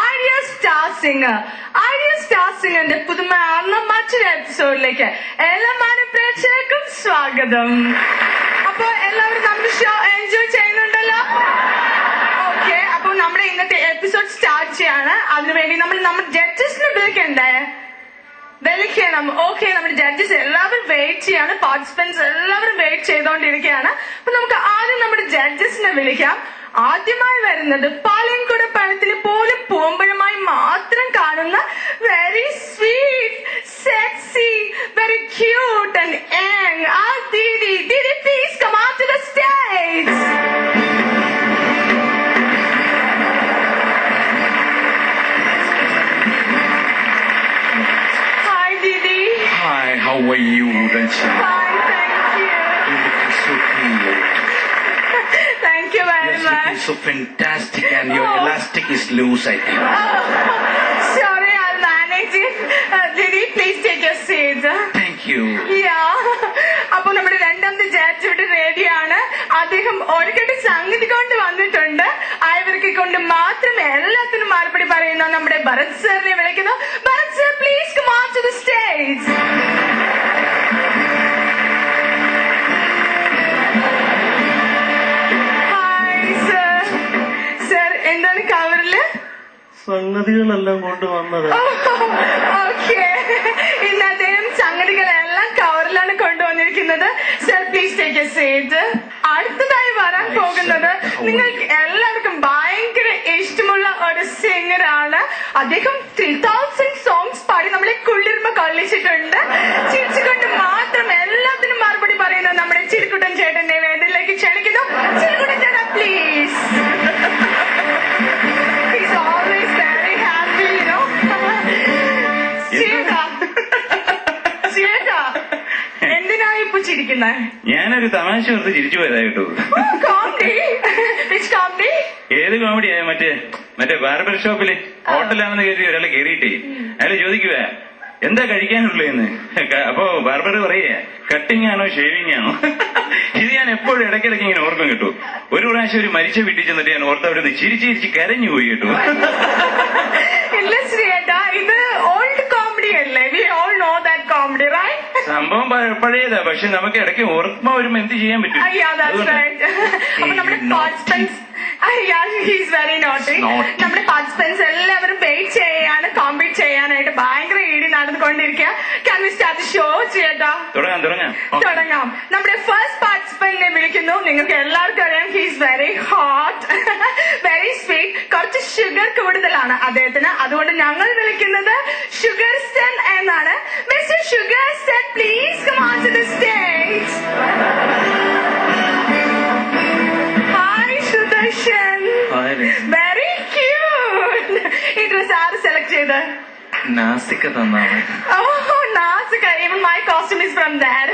Idea Star Singer. Idea Star സിംഗറിന്റെ പുതുമയാർന്ന മറ്റൊരു എപ്പിസോഡിലേക്ക് എല്ലാ മാന്യ പ്രേക്ഷകർക്കും സ്വാഗതം. അപ്പൊ എല്ലാവരും നമ്മുടെ ഷോ എൻജോയ് ചെയ്യുന്നുണ്ടല്ലോ? ഓക്കെ, അപ്പൊ നമ്മുടെ ഇന്നത്തെ എപ്പിസോഡ് സ്റ്റാർട്ട് ചെയ്യാണ്. അതിനുവേണ്ടി നമ്മുടെ ജഡ്ജസിനെ വിളിക്കണ്ടേ? വിളിക്കണം. ഓക്കെ, നമ്മുടെ ജഡ്ജസ് എല്ലാവരും വെയിറ്റ് ചെയ്യാണ്. പാർട്ടിസിപ്പൻസ് എല്ലാവരും വെയിറ്റ് ചെയ്തോണ്ടിരിക്കുകയാണ്. അപ്പൊ നമുക്ക് ആദ്യം നമ്മുടെ ജഡ്ജസിനെ വിളിക്കാം. ആദ്യമായി വരുന്നത് പാലയൻകുട പഴത്തിന് പോലും പൂമ്പഴമായി മാത്രം കാണുന്ന very sweet, sexy, very cute and young ആ Didi. Didi, please come on to the stage. Hi Didi. Hi, how are you, Ranchi? Fine, thank you. You're looking so cute. Thank you very You're much. looking so fantastic and your elastic is loose, I think. Sorry, I'll manage it. Didi, please take your seat. Thank you. അപ്പൊ നമ്മുടെ രണ്ടാമത്തെ judge ഇവിടെ റെഡിയാണ്. അദ്ദേഹം ഒരിക്കട്ട് സംഗതി കൊണ്ട് വന്നിട്ടുണ്ട്. ആയവർക്ക് കൊണ്ട് മാത്രം എല്ലാത്തിനും മറുപടി പറയുന്ന നമ്മുടെ ഭരത് സാറിനെ വിളിക്കുന്നു. Bharat sir, please come on to the stage. Hi sir. Sir, എന്താണ് കവറില്? സംഗതികളെല്ലാം കൊണ്ടുവന്നത്. ഓക്കെ, ഇന്ന് അദ്ദേഹം സംഗതികളെല്ലാം കവറിലാണ് കൊണ്ടുവന്നിരിക്കുന്നത്. Sir, please take A seat. അടുത്തതായി വരാൻ പോകുന്നത് നിങ്ങൾക്ക് എല്ലാവർക്കും ഭയങ്കര ഇഷ്ടമുള്ള ഒരു സിംഗറാണ്. അദ്ദേഹം 3000 സോങ്സ് പാടി നമ്മളെ കുളിർമ കൊള്ളിച്ചിട്ടുണ്ട്. ചിരിച്ചുകൊണ്ട് മാത്രം എല്ലാത്തിനും മറുപടി പറയുന്ന നമ്മുടെ ചിരിക്കുട്ടൻ ചേട്ടന്റെ വേദിയിലേക്ക് ക്ഷണിക്കുന്നു. ചിരിക്കുട്ടൻ ചേട്ടാ, പ്ലീസ്. എന്തിനായി ഇപ്പൊ ചിരിക്കുന്നേ? ഞാനൊരു തമാശ ഓർത്ത് ചിരിച്ചു പോയതാ കേട്ടോ. കോമഡി? ഏത് കോമഡിയാ? മറ്റേ ബാർബർ ഷോപ്പില് ഹോട്ടലാണെന്ന് കരുതി ഒരാളെ കയറിയിട്ടേ അയാൾ ചോദിക്കുവാ എന്താ കഴിക്കാനുള്ളതെന്ന്. അപ്പൊ ബാർബർ പറയേ കട്ടിങ് ആണോ ഷേവിങ് ആണോ? ഇത് ഞാൻ എപ്പോഴും ഇടയ്ക്കിടയ്ക്ക് ഇങ്ങനെ ഓർക്കും കേട്ടോ. ഒരു പ്രാവശ്യം ഒരു മരിച്ച വീട്ടിൽ ചെന്നിട്ട് ഞാൻ ഓർത്ത് അവിടെ നിന്ന് ചിരിച്ച് കരഞ്ഞു പോയി കേട്ടോ. ഇല്ല ശ്രീയേട്ടാ, ഇത് ഓൾഡ് കോമഡി അല്ലേ? We all know that comedy, right? സംഭവം പഴയതാ, പക്ഷെ നമുക്ക് ഇടയ്ക്ക് ഓർമ്മ വരുമ്പോ എന്ത് ചെയ്യാൻ പറ്റും? അപ്പൊ നമ്മുടെ പാർട്ടിസിപ്പൻസ് വെരി നോട്ടി. നമ്മുടെ പാർട്ടിസിപ്പൻസ് എല്ലാവരും വെയിറ്റ് ചെയ്യാണ് കോമ്പീറ്റ് ചെയ്യാനായിട്ട്. ഭയങ്കര ഈടി നടന്നുകൊണ്ടിരിക്കുക. Can we start the show ചേട്ടാ? തുടങ്ങാം. നമ്മുടെ ഫസ്റ്റ് പാർട്ടിസിപ്പന്റിനെ വിളിക്കുന്നു. നിങ്ങൾക്ക് എല്ലാവർക്കും അറിയാം, he's very hot, very sweet, കുറച്ച് ഷുഗർ കൂടുതലാണ് അദ്ദേഹത്തിന്. അതുകൊണ്ട് ഞങ്ങൾ വിളിക്കുന്നത് ഷുഗർ സെൻ എന്നാണ്. Mister sugar Sen, please come on to the stage. Very cute. It was ആര് സെലക്ട് ചെയ്ത്? നാസിക തന്നാണ്. ഓ, Nasika. Even my costume is from that.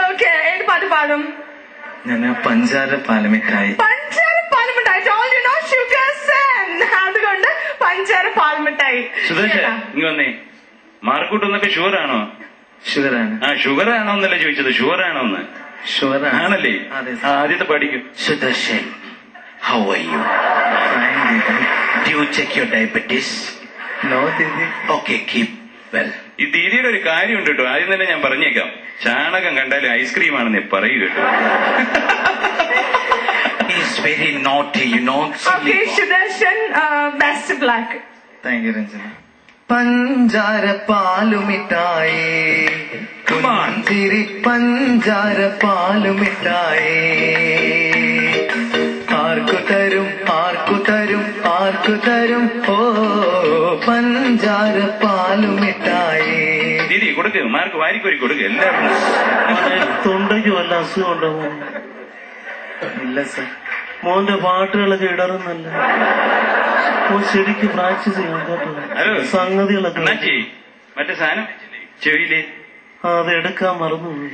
Okay, ഏത് പാട്ട് പാടും? ഞാൻ പഞ്ചാര പാലമിഠായി. പഞ്ചാര പാൽമിഠായി. All you know sugar Sen. അതുകൊണ്ട് പഞ്ചാര പാൽമിഠായി. സുധേഷ, ഇങ്ങ് വന്നേ. മാർക്കൂട്ടൊന്നൊക്കെ ഷുഗറാണോ? ഷുഗറാണ്. ഷുഗർ ആണോ എന്നല്ലേ ചോദിച്ചത്, ഷുഗറാണോന്ന്? ഷുഗറാണ് ആണല്ലേ? ആദ്യത്തെ പഠിക്കും. Sudarshan, how are you? Fine, Do you check your diabetes? No didi. Okay, keep well. ഈ ദീദിയുടെ ഒരു കാര്യമുണ്ട് കേട്ടോ. ആദ്യം തന്നെ ഞാൻ പറഞ്ഞേക്കാം, ചാണകം കണ്ടാലും ഐസ്ക്രീം ആണെന്ന് പറയൂ കേട്ടോ. He's very naughty, you know. Okay, Sudarshan, best black. Thank you Ranjana. പഞ്ചാര പാലുമിഠായി, കുഞ്ചിരി പഞ്ചാര പാലുമിഠായി, ആർക്കു തരും ആർക്കു തരും ആർക്കു തരും ഓ പഞ്ചാര പാലുമിഠായി. ദീദി കൊടുക്ക്, മാർക്ക് വാരിക്കോരി കൊടുക്ക് എല്ലാവർക്കും. തൊണ്ടയ്ക്ക് വല്ല അസുഖമുണ്ടോ? ഇല്ല സർ. മോന്റെ പാട്ടുകളൊക്കെ ഇടറുന്നല്ല. ശരിക്കും പ്രാക്ടീസ് ചെയ്യാൻ കേട്ടോ. ഹലോ സംഗതികളൊക്കെ മറ്റേ സാധനം ചെവിയില് അത് എടുക്കാൻ മറന്നുപോയി.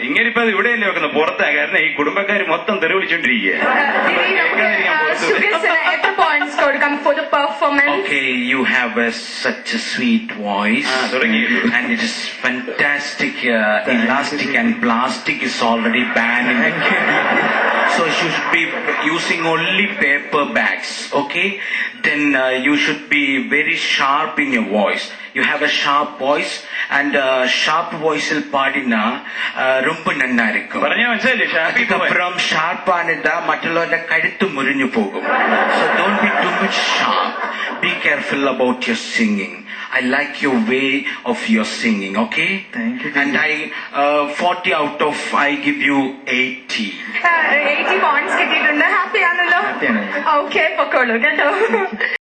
ഇങ്ങനിപ്പോ അത് ഇവിടെയല്ലേ വെക്കുന്നത്, പുറത്താ. കാരണം ഈ കുടുംബക്കാര് മൊത്തം തെറി വിളിച്ചോണ്ടിരിക്കുക. Okay, you have such a sweet voice. And it is fantastic. Elastic and plastic is already banned. So you should be using only paper bags, okay? Then you should be very sharp in your voice. You have a sharp voice, and sharp voice il paadina romba nanna irukkum. പറഞ്ഞാ മനസ്സിലായില്ലേ ഷാപ്പി പോവാൻ Appuram sharp aanida mattullavarude kaduthu murinju pogum. So don't be too much sharp. Be careful about your singing. I like your way of your singing, okay? Thank you. And 40 out of I give you 80. 80 points കിട്ടിയിട്ടുണ്ട്. Happy ആണല്ലോ? ഹാപ്പിയാണ്. Okay പൊക്കോളൂ കേട്ടോ.